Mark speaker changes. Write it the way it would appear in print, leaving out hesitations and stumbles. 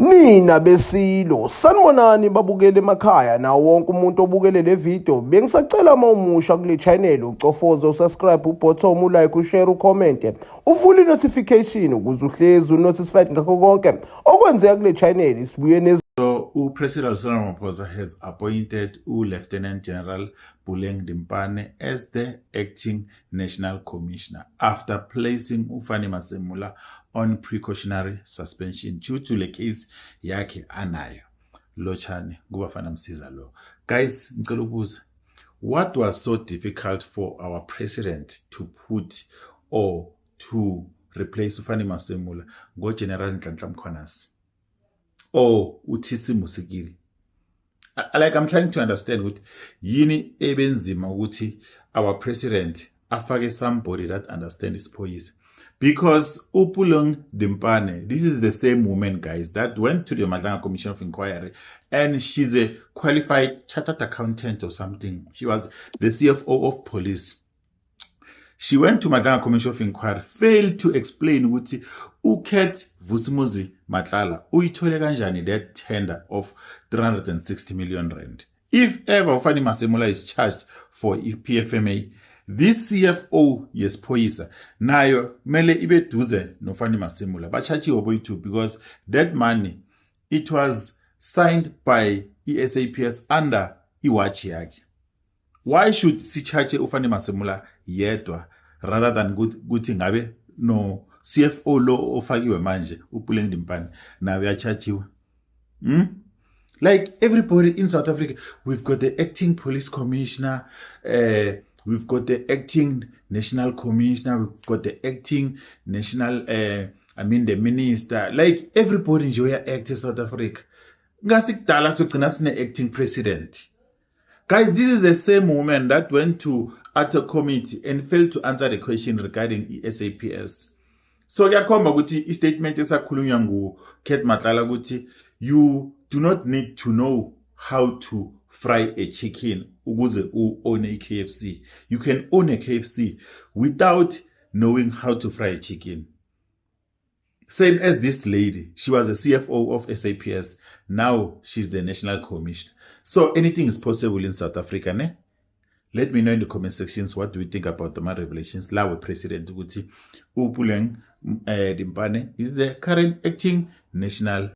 Speaker 1: Nina besilo sanibonani babukele emakhaya nawo wonke umuntu obukele le video bengisacela mawumusha kule channel ucofoze usubscribe ubottom ulike ushare ucomment uvule notification ukuze uhlezi unotified ngakho konke okwenzeka kule channel sibuye
Speaker 2: So, President Cyril Ramaphosa has appointed Lieutenant General Buleng Dimpane as the acting National Commissioner after placing Ufani Masemula on precautionary suspension due to the case yake anayo. Lochani, Gubafana Msiza lo. Guys, what was so difficult for our president to put or to replace Ufani Masemula? Go General Nhlanhla Mkhwanazi. Oh, uthisi musikili. Like I'm trying to understand what yini ebenzima ukuthi our president afake somebody that understands police. Because Buleng Dimpane, this is the same woman, guys, that went to the Madlanga Commission of Inquiry, and she's a qualified chartered accountant or something. She was the CFO of police. She went to Madlanga Commission of Inquiry, failed to explain ukuthi uKhet Vusimuzi Matlala uyithole kanjani that tender of 360 million rand. If ever Ufani Masemula is charged for PFMA, this CFO yesiphoyisa nayo mele ibe duze noFani Masemula bachachiwe boyithu because that money it was signed by SAPS under iwatch yakhe. Why should sichache uFani Masemula yedwa rather than kuthi ngabe no CFO lo ofakiwe manje uBuleng Dimpane nawe yachachiwe? Like everybody in South Africa, we've got the acting police commissioner, we've got the acting national commissioner, we've got the acting national the minister. Like everybody nje act in South Africa. Ngasikudala sogcina sine acting president. Guys, this is the same woman that went to ATO committee and failed to answer the question regarding SAPS. So yakhomba ukuthi istatement esakhulunywa nguKhet Matlala ukuthi you do not need to know how to fry a chicken ukuze own a KFC. You can own a KFC without knowing how to fry a chicken. Same as this lady. She was a CFO of SAPS. Now she's the National Commissioner. So anything is possible in South Africa, ne? Let me know in the comment sections what do we think about the revelations. Lawe President Guti Buleng Dimpane is the current acting national